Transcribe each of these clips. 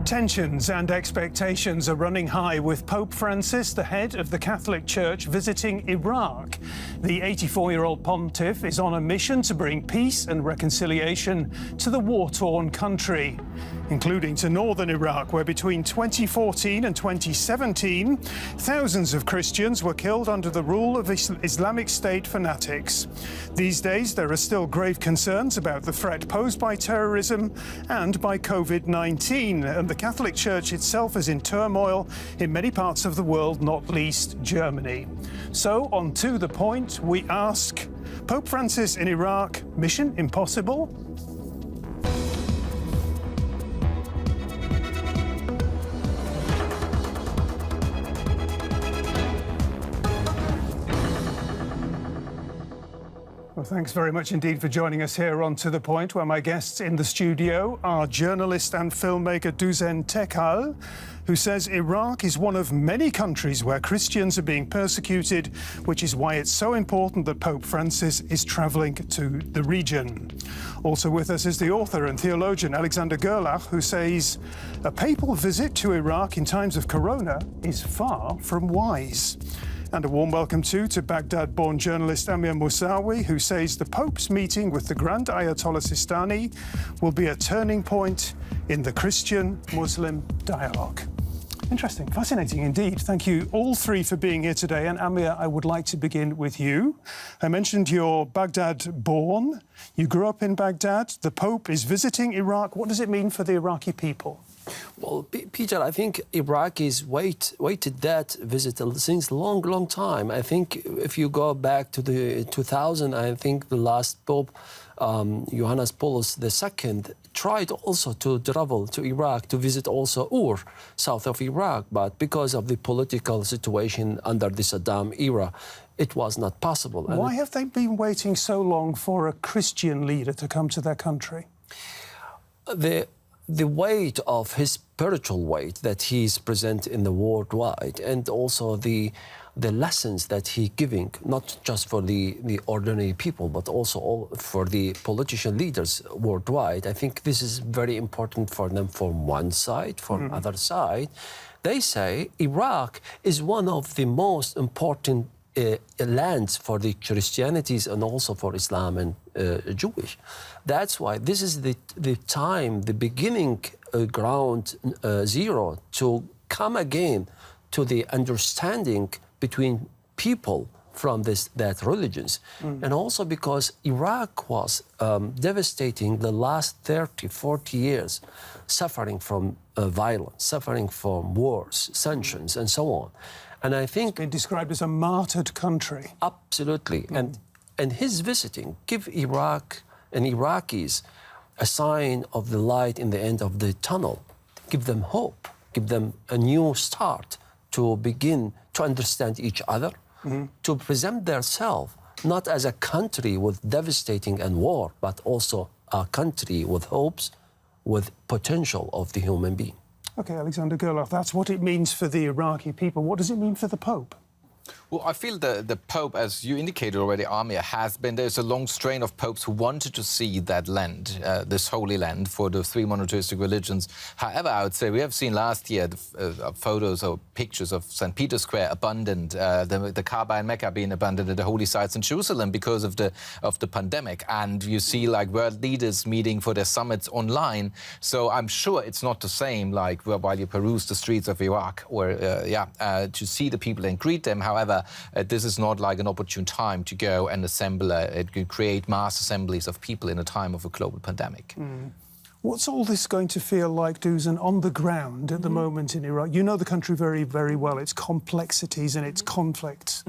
Tensions and expectations are running high with Pope Francis, the head of the Catholic Church, visiting Iraq. The 84-year-old pontiff is on a mission to bring peace and reconciliation to the war-torn country, including to northern Iraq, where between 2014 and 2017, thousands of Christians were killed under the rule of Islamic State fanatics. These days, there are still grave concerns about the threat posed by terrorism and by COVID-19, and the Catholic Church itself is in turmoil in many parts of the world, not least Germany. So, on To the Point, we ask, Pope Francis in Iraq, mission impossible? Well, thanks very much indeed for joining us here on To The Point, where my guests in the studio are journalist and filmmaker Düzen Tekal, who says Iraq is one of many countries where Christians are being persecuted, which is why it's so important that Pope Francis is travelling to the region. Also with us is the author and theologian Alexander Gerlach, who says a papal visit to Iraq in times of corona is far from wise. And a warm welcome too to Baghdad-born journalist Amir Moussaoui, who says the Pope's meeting with the Grand Ayatollah Sistani will be a turning point in the Christian-Muslim dialogue. Interesting, fascinating indeed. Thank you all three for being here today. And Amir, I would like to begin with you. I mentioned you're Baghdad-born. You grew up in Baghdad. The Pope is visiting Iraq. What does it mean for the Iraqi people? Well, Peter, I think Iraqis waited that visit since long time. I think if you go back to the 2000, I think the last Pope, Johannes Paulus II, tried also to travel to Iraq to visit also Ur, south of Iraq, but because of the political situation under the Saddam era, it was not possible. Why have they been waiting so long for a Christian leader to come to their country? The weight of his spiritual weight that he's present in the worldwide, and also the lessons that he's giving, not just for the ordinary people, but also for the politician leaders worldwide. I think this is very important for them from one side. From other side, they say Iraq is one of the most important lands for the Christianities and also for Islam and Jewish. That's why this is the time, the beginning ground zero to come again to the understanding between people from that religions. And also because Iraq was devastating the last 30, 40 years, suffering from violence, suffering from wars, sanctions, and so on. And I think it's been described as a martyred country. Absolutely. And his visiting give Iraq and Iraqis a sign of the light in the end of the tunnel, give them hope, give them a new start to begin to understand each other, to present themselves not as a country with devastating and war, but also a country with hopes, with potential of the human being. OK, Alexander Gerlach, that's what it means for the Iraqi people. What does it mean for the Pope? Well, I feel the Pope, as you indicated already, Amir, there's a long strain of popes who wanted to see that land, this holy land, for the three monotheistic religions. However, I would say we have seen last year the photos or pictures of St. Peter's Square abandoned, the Kaaba in Mecca being abandoned, and the holy sites in Jerusalem because of the pandemic. And you see, like, world leaders meeting for their summits online. So I'm sure it's not the same, like, while you peruse the streets of Iraq, or, to see the people and greet them. However, this is not like an opportune time to go and assemble, create mass assemblies of people in a time of a global pandemic. What's all this going to feel like, Düzen, on the ground at the moment in Iraq? You know the country very, very well, its complexities and its conflicts.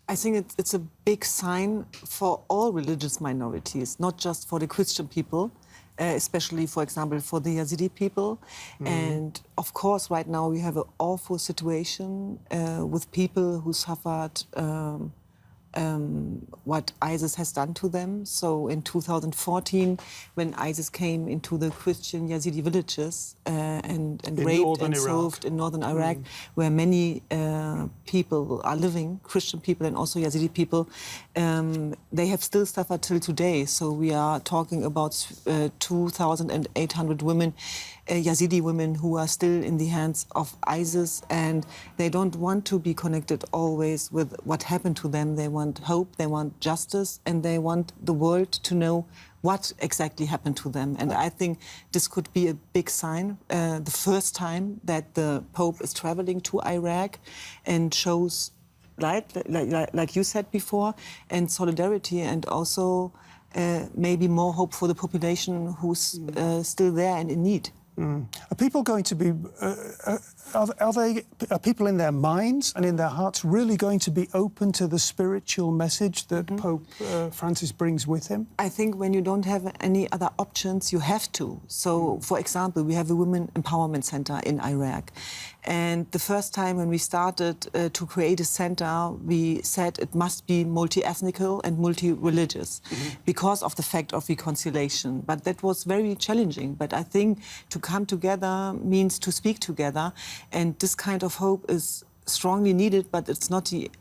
I think it's a big sign for all religious minorities, not just for the Christian people, especially, for example, for the Yazidi people. And, of course, right now we have an awful situation with people who suffered what ISIS has done to them. So in 2014, when ISIS came into the Christian Yazidi villages and raped and served in northern Iraq, where many people are living, Christian people and also Yazidi people, they have still suffered till today. So we are talking about 2,800 women Yazidi women who are still in the hands of ISIS, and they don't want to be connected always with what happened to them. They want hope, they want justice, and they want the world to know what exactly happened to them. And I think this could be a big sign, the first time that the Pope is traveling to Iraq and shows light, like you said before, and solidarity, and also maybe more hope for the population who's still there and in need. Are people going to be? Are people in their minds and in their hearts really going to be open to the spiritual message that Pope Francis brings with him? I think when you don't have any other options, you have to. So, for example, we have a Women Empowerment Center in Iraq. And the first time when we started to create a center, we said it must be multi-ethnical and multi-religious because of the fact of reconciliation. But that was very challenging. But I think to come together means to speak together. And this kind of hope is strongly needed, but it's not the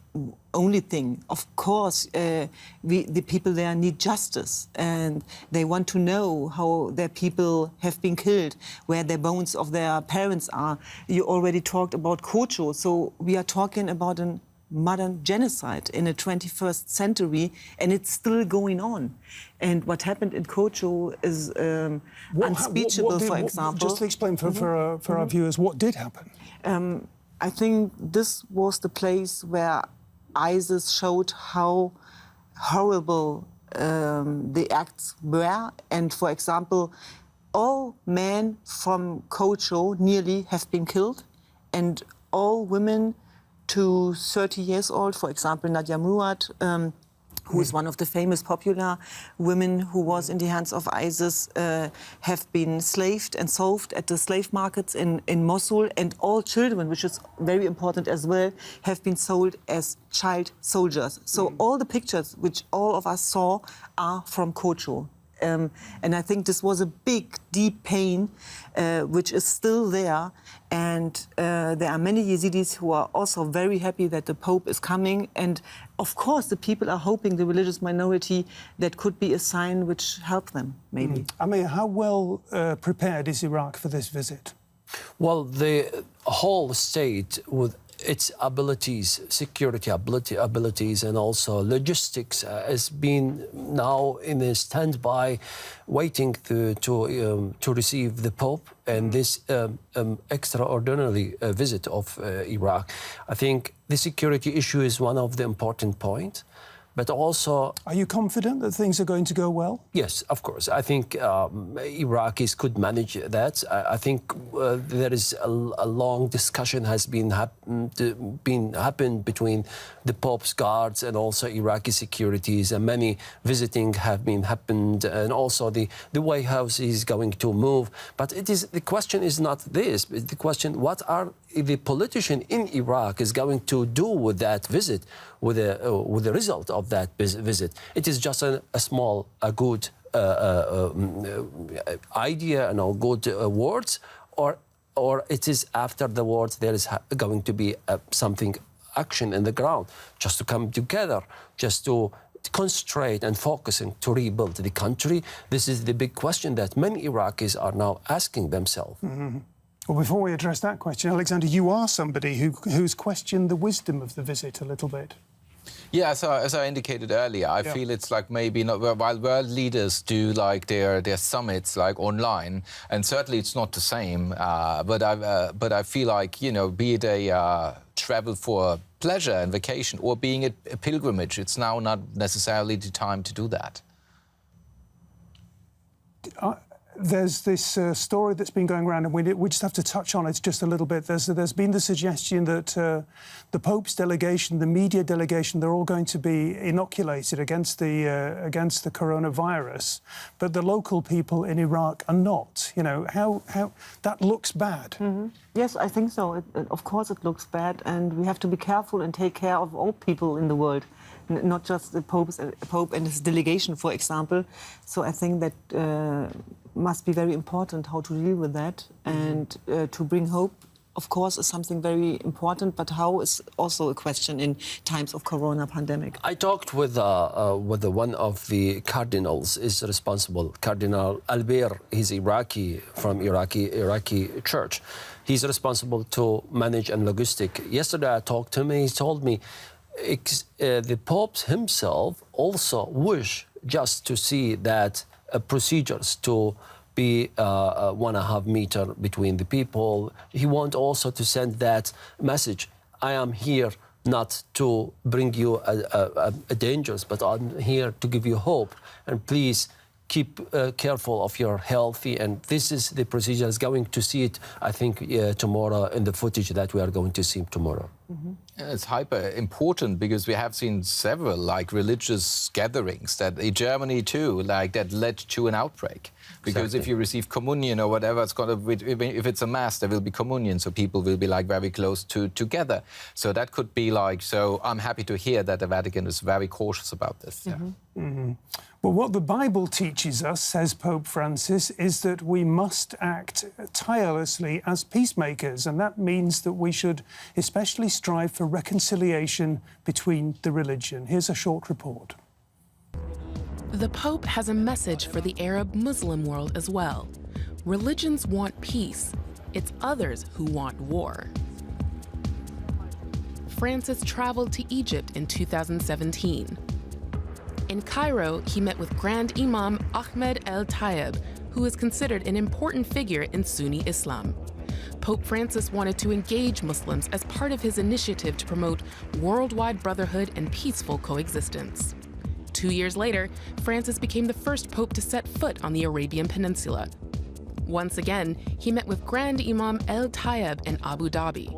only thing. Of course, the people there need justice, and they want to know how their people have been killed, where the bones of their parents are. You already talked about Kocho, so we are talking about a modern genocide in the 21st century, and it's still going on. And what happened in Kocho is unspeakable, for example. Just to explain for our viewers, what did happen? I think this was the place where ISIS showed how horrible the acts were. And, for example, all men from Kocho nearly have been killed, and all women to 30 years old, for example, Nadia Murad, who is one of the famous popular women who was in the hands of ISIS, have been slaved and sold at the slave markets in Mosul, and all children, which is very important as well, have been sold as child soldiers. So all the pictures which all of us saw are from Kocho. And I think this was a big, deep pain, which is still there. And there are many Yazidis who are also very happy that the Pope is coming. And of course, the people are hoping, the religious minority, that could be a sign which help them, maybe. I mean, how well prepared is Iraq for this visit? Well, the whole state with its abilities, security abilities, and also logistics has been now in a standby, waiting to receive the Pope and this extraordinary visit of Iraq. I think the security issue is one of the important points. But also... Are you confident that things are going to go well? Yes, of course. I think Iraqis could manage that. I think there is a long discussion has been happened between the Pope's guards and also Iraqi securities, and many visiting have been happened, and also the White House is going to move. But the question is not this. The question, what are the politician in Iraq is going to do with that visit, with the result of that visit? It is just a small, good idea and all good words, or it is after the words there is going to be something action in the ground, just to come together, just to concentrate and focusing to rebuild the country. This is the big question that many Iraqis are now asking themselves. Well, before we address that question, Alexander, you are somebody who's questioned the wisdom of the visit a little bit. Yeah, so as I indicated earlier, I feel it's like maybe not, while world leaders do like their summits like online, and certainly it's not the same. But I feel like, you know, be it a travel for pleasure and vacation or being a pilgrimage, it's now not necessarily the time to do that. There's this story that's been going around, and we just have to touch on it just a little bit. There's been the suggestion that the Pope's delegation, the media delegation, they're all going to be inoculated against the coronavirus, but the local people in Iraq are not. You know, how that looks bad. Yes, I think so. Of course it looks bad, and we have to be careful and take care of all people in the world, not just the Pope and his delegation, for example. So I think that must be very important how to deal with that and to bring hope of course, is something very important, but how is also a question in times of corona pandemic. I talked with one of the cardinals is responsible, Cardinal Albert. He's Iraqi, from Iraqi church. He's responsible to manage and logistic. Yesterday I talked to him and he told me the Pope himself also wish just to see that procedures to be 1.5 meter between the people. He wants also to send that message. I am here not to bring you a dangers, but I'm here to give you hope. And please keep careful of your health. And this is the procedure. Is going to see it, I think, tomorrow in the footage that we are going to see tomorrow. Mm-hmm. It's hyper important because we have seen several like religious gatherings that in Germany too, like that led to an outbreak. Because Exactly. if you receive communion or whatever, it's gonna if it's a mass, there will be communion, so people will be like very close together. So that could be like. So I'm happy to hear that the Vatican is very cautious about this. Mm-hmm. Yeah. Mm-hmm. Well, what the Bible teaches us, says Pope Francis, is that we must act tirelessly as peacemakers, and that means that we should especially strive for reconciliation between the religion. Here's a short report. The Pope has a message for the Arab Muslim world as well. Religions want peace. It's others who want war. Francis traveled to Egypt in 2017. In Cairo, he met with Grand Imam Ahmed El-Tayeb, who is considered an important figure in Sunni Islam. Pope Francis wanted to engage Muslims as part of his initiative to promote worldwide brotherhood and peaceful coexistence. 2 years later, Francis became the first pope to set foot on the Arabian Peninsula. Once again, he met with Grand Imam El-Tayeb in Abu Dhabi.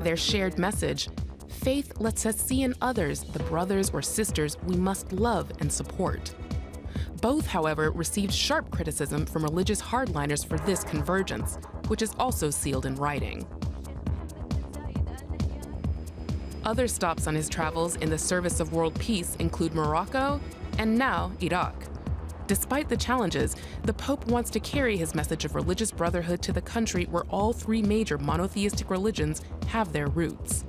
Their shared message: faith lets us see in others the brothers or sisters we must love and support. Both, however, received sharp criticism from religious hardliners for this convergence, which is also sealed in writing. Other stops on his travels in the service of world peace include Morocco and now Iraq. Despite the challenges, the Pope wants to carry his message of religious brotherhood to the country where all three major monotheistic religions have their roots.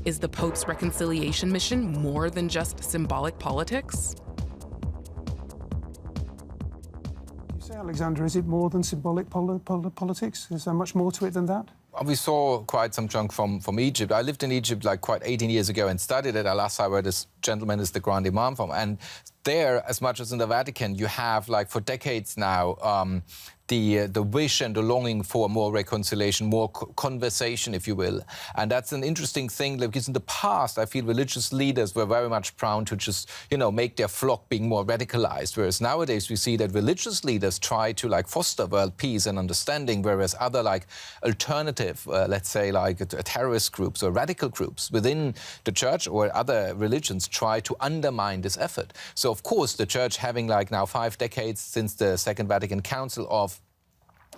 Is the Pope's reconciliation mission more than just symbolic politics? You say, Alexander, is it more than symbolic politics? Is there much more to it than that? We saw quite some chunk from Egypt. I lived in Egypt like quite 18 years ago and studied at Al-Azhar, where this gentleman is the Grand Imam from. And there, as much as in the Vatican, you have like for decades now the wish and the longing for more reconciliation, more conversation, if you will. And that's an interesting thing, because in the past, I feel religious leaders were very much prone to just, make their flock being more radicalized. Whereas nowadays we see that religious leaders try to like foster world peace and understanding, whereas other like alternative, let's say like terrorist groups or radical groups within the church or other religions try to undermine this effort. So of course the church, having like now 5 decades since the Second Vatican Council of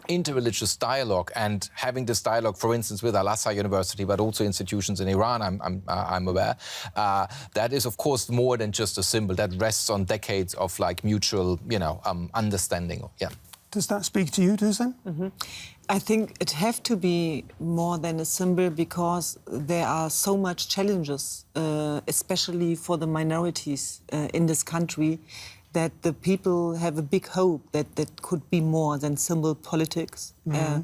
interreligious dialogue, and having this dialogue, for instance, with Al-Azhar University, but also institutions in Iran, I'm aware, that is, of course, more than just a symbol. That rests on decades of like mutual, understanding. Yeah. Does that speak to you, Duzen? Mm-hmm. I think it have to be more than a symbol, because there are so much challenges, especially for the minorities in this country, that the people have a big hope that that could be more than symbol politics. Mm-hmm.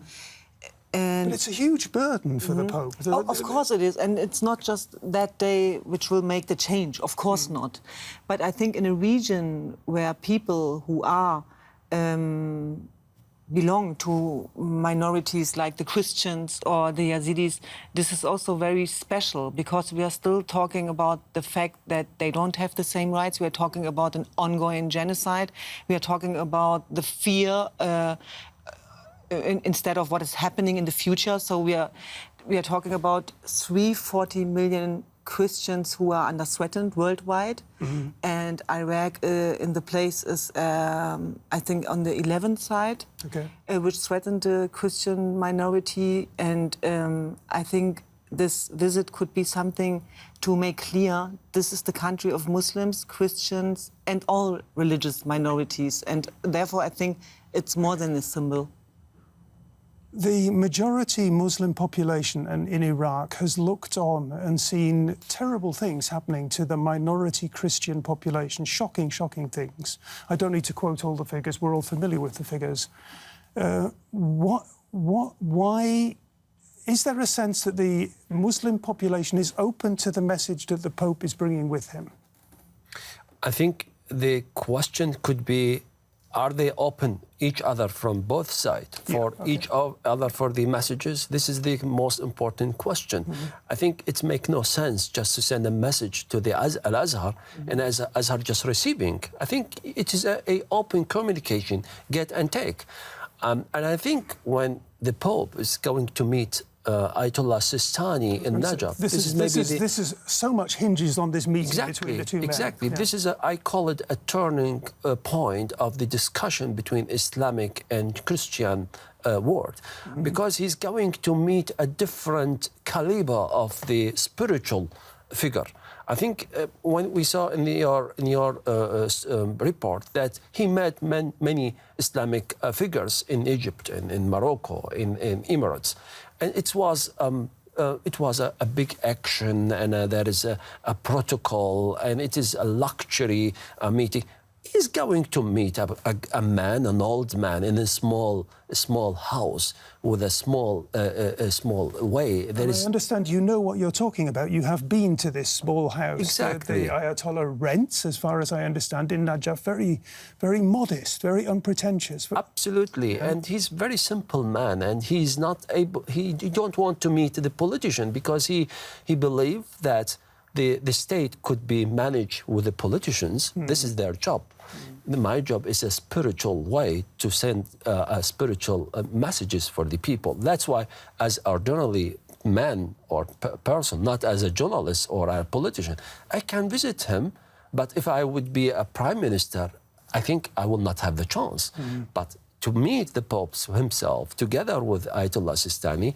And it's a huge burden for the Pope. Of course it is. And it's not just that day which will make the change. Of course not. But I think in a region where people who are belong to minorities like the Christians or the Yazidis, this is also very special, because we are still talking about the fact that they don't have the same rights. We are talking about an ongoing genocide. We are talking about the fear instead of what is happening in the future. So we are talking about 340 million Christians who are under threatened worldwide, mm-hmm. and Iraq in the place is, I think, on the 11th side, okay. Which threatened the Christian minority. And I think this visit could be something to make clear this is the country of Muslims, Christians, and all religious minorities. And therefore, I think it's more than a symbol. The majority Muslim population in Iraq has looked on and seen terrible things happening to the minority Christian population, shocking things. I don't need to quote all the figures, we're all familiar with the figures. Why is there a sense that the Muslim population is open to the message that the Pope is bringing with him? I think the question could be, are they open each other from both sides each other for the messages? This is the most important question. I think it makes no sense just to send a message to the Al-Azhar and as Azhar just receiving. I think it is a open communication, get and take. And I think when the Pope is going to meet Ayatollah Sistani in Najaf. This is so much hinges on this meeting between the two men. Exactly. Yeah. This is, I call it a turning point of the discussion between Islamic and Christian world, because he's going to meet a different caliber of the spiritual figure. I think when we saw in your report that he met many Islamic figures in Egypt and in Morocco, in Emirates. And it was a big action, and there is a protocol, and it is a luxury meeting. He's going to meet a man, an old man, in a small house with a small way. I understand you know what you're talking about. You have been to this small house. Exactly. The Ayatollah rents, as far as I understand, in Najaf. Very, very modest, very unpretentious. Absolutely. Yeah. And he's a very simple man, and he's not able. He don't want to meet the politician because he believes that the state could be managed with the politicians. This is their job. My job is a spiritual way to send spiritual messages for the people. That's why, as an ordinary man or person, not as a journalist or a politician, I can visit him. But if I would be a prime minister, I think I will not have the chance. But to meet the Pope himself, together with Ayatollah Sistani,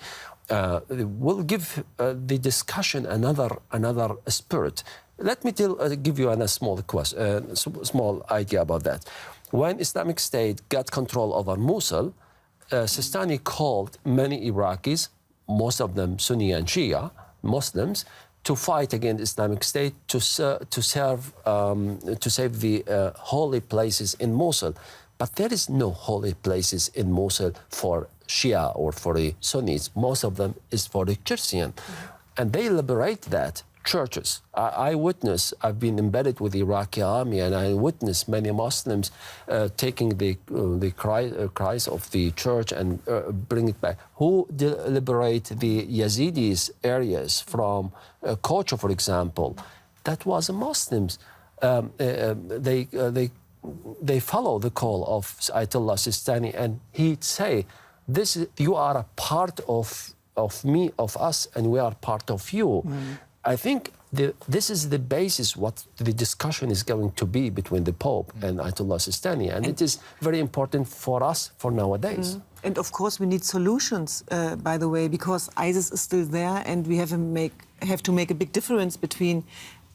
will give the discussion another spirit. Let me give you a small idea about that. When Islamic State got control over Mosul, Sistani called many Iraqis, most of them Sunni and Shia Muslims, to fight against Islamic State to save the holy places in Mosul. But there is no holy places in Mosul for Shia or for the Sunnis. Most of them is for the Christian. And they liberate that. Churches. I've been embedded with the Iraqi army, and I witnessed many Muslims taking the cries of the church and bring it back. Who liberate the Yazidis areas from Kocha, for example? That was Muslims. They follow the call of Ayatollah Sistani, and he'd say, you are a part of me, of us, and we are part of you. I think this is the basis what the discussion is going to be between the Pope and Ayatollah Sistani, and it is very important for us for nowadays. And of course we need solutions, by the way, because ISIS is still there, and we have to make a big difference between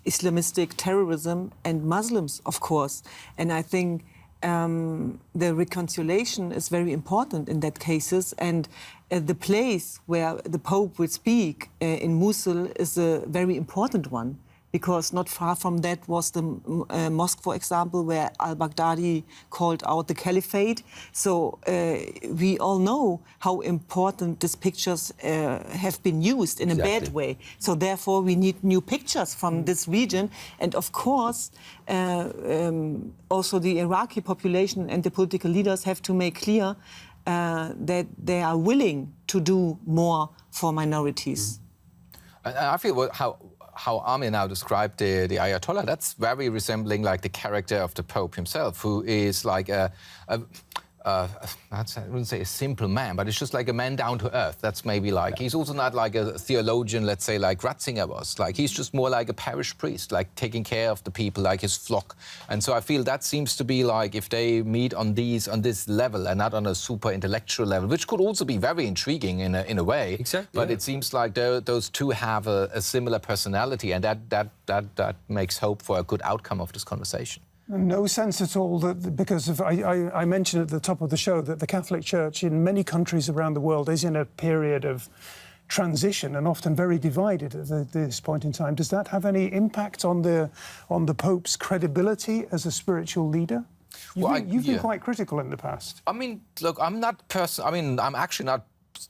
Islamistic terrorism and Muslims, of course. And I think the reconciliation is very important in that cases, and the place where the Pope will speak in Mosul is a very important one, because not far from that was the mosque, for example, where al-Baghdadi called out the caliphate. So we all know how important these pictures have been used in a bad way. So therefore we need new pictures from this region. And of course, also the Iraqi population and the political leaders have to make clear that they are willing to do more for minorities. I feel how Amir now described the Ayatollah, that's very resembling like the character of the Pope himself, who is like I wouldn't say a simple man, but it's just like a man down to earth. That's maybe like, he's also not like a theologian, let's say, like Ratzinger was. Like, he's just more like a parish priest, like taking care of the people, like his flock. And so I feel that seems to be like, if they meet on this level and not on a super intellectual level, which could also be very intriguing in a way. Exactly. But it seems like those two have a similar personality, and that makes hope for a good outcome of this conversation. No sense at all that, because of, I mentioned at the top of the show that the Catholic Church in many countries around the world is in a period of transition and often very divided at this point in time. Does that have any impact on the Pope's credibility as a spiritual leader? You've been quite critical in the past. I mean, look, I'm actually not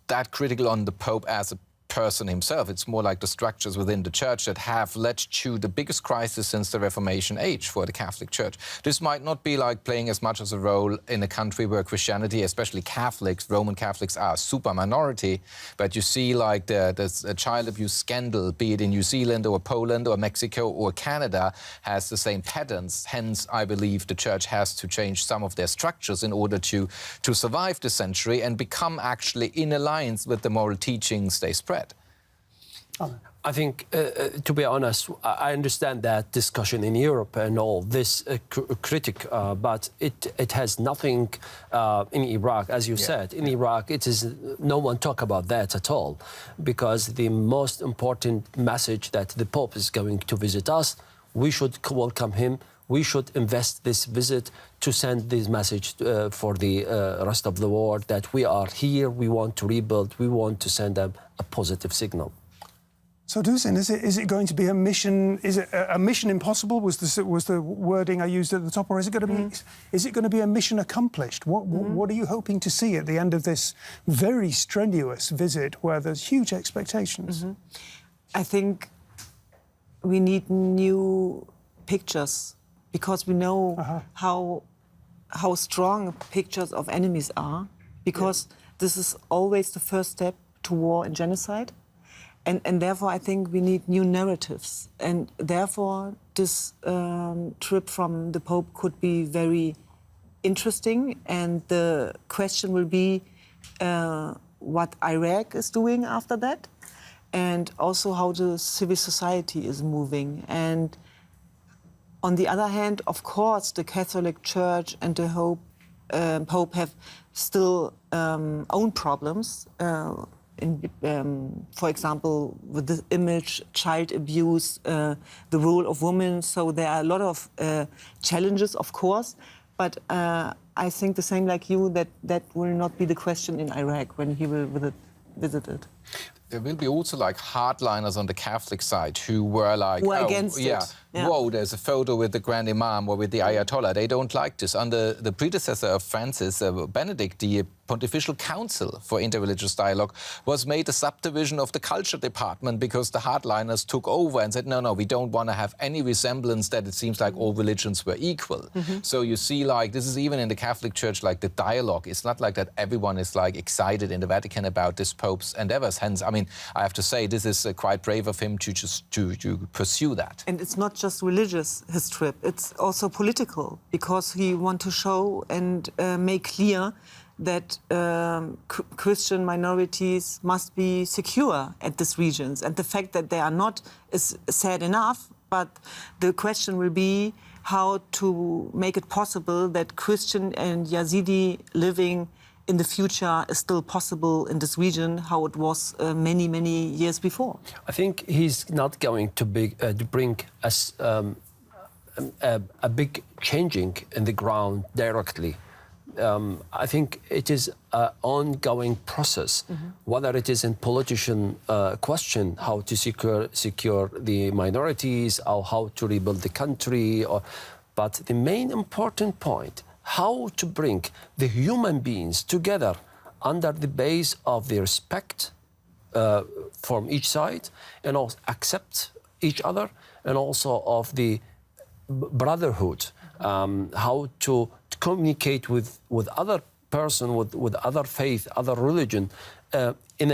that critical on the Pope as a person himself. It's more like the structures within the Church that have led to the biggest crisis since the Reformation age for the Catholic Church. This might not be like playing as much as a role in a country where Christianity, especially Catholics, Roman Catholics, are a super minority, but you see like there's a child abuse scandal, be it in New Zealand or Poland or Mexico or Canada, has the same patterns. Hence, I believe the Church has to change some of their structures in order to survive the century and become actually in alliance with the moral teachings they spread. I think, to be honest, I understand that discussion in Europe and all this critic, but it has nothing in Iraq, as you said. In Iraq, it is no one talk about that at all, because the most important message that the Pope is going to visit us, we should welcome him. We should invest this visit to send this message for the rest of the world that we are here, we want to rebuild, we want to send them a positive signal. So, Dusan, is it going to be a mission? Is it a mission impossible? Was the wording I used at the top, or is it going to be? Is it going to be a mission accomplished? What are you hoping to see at the end of this very strenuous visit, where there's huge expectations? I think we need new pictures, because we know how strong pictures of enemies are. Because this is always the first step to war and genocide. And therefore, I think we need new narratives. And therefore, this trip from the Pope could be very interesting. And the question will be what Iraq is doing after that, and also how the civil society is moving. And on the other hand, of course, the Catholic Church and the Pope have still own problems. For example, with the image, child abuse, the role of women. So there are a lot of challenges, of course. But I think the same like you, that will not be the question in Iraq when he will visit it. There will be also like hardliners on the Catholic side who were like, against it. Yeah. Whoa, there's a photo with the Grand Imam or with the Ayatollah. They don't like this. Under the predecessor of Francis, Benedict, the Pontifical Council for Interreligious Dialogue was made a subdivision of the culture department because the hardliners took over and said, no, we don't want to have any resemblance that it seems like all religions were equal. So you see, like, this is even in the Catholic Church, like the dialogue. It's not like that everyone is like excited in the Vatican about this Pope's endeavors. Hence, I mean, I have to say, this is quite brave of him to pursue that. And it's not just religious, his trip. It's also political, because he wants to show and make clear that Christian minorities must be secure at these regions. And the fact that they are not is sad enough, but the question will be how to make it possible that Christian and Yazidi living in the future is still possible in this region, how it was many, many years before. I think he's not going to bring us a big changing in the ground directly. I think it is an ongoing process, whether it is in politician question, how to secure the minorities, or how to rebuild the country, but the main important point, how to bring the human beings together under the base of the respect from each side, and also accept each other, and also of the brotherhood, how to communicate with other person, with other faith, other religion, in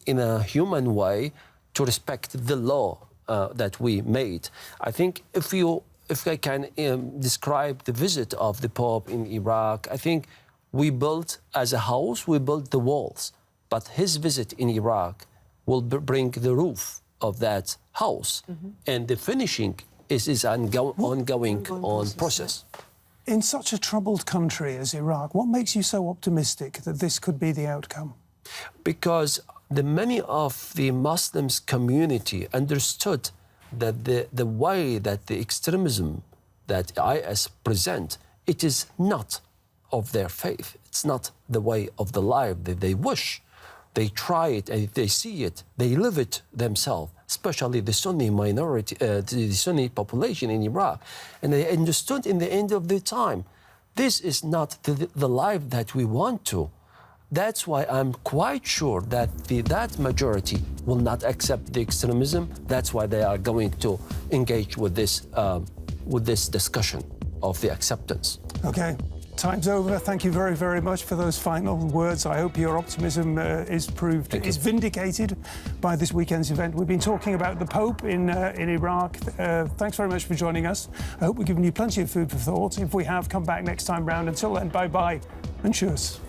a human way, to respect the law that we made. I think if I can describe the visit of the Pope in Iraq, I think we built, as a house, we built the walls. But his visit in Iraq will bring the roof of that house. And the finishing is an ongoing process. In such a troubled country as Iraq, what makes you so optimistic that this could be the outcome? Because many of the Muslims community understood that the way that the extremism that IS present, it is not of their faith. It's not the way of the life that they wish. They try it and they see it, they live it themselves, especially the Sunni minority, the Sunni population in Iraq. And they understood in the end of the time, this is not the life that we want to. That's why I'm quite sure that that majority will not accept the extremism. That's why they are going to engage with this discussion of the acceptance. Okay. Time's over. Thank you very, very much for those final words. I hope your optimism is vindicated by this weekend's event. We've been talking about the Pope in Iraq. Thanks very much for joining us. I hope we've given you plenty of food for thought. If we have, come back next time round. Until then, bye-bye and cheers.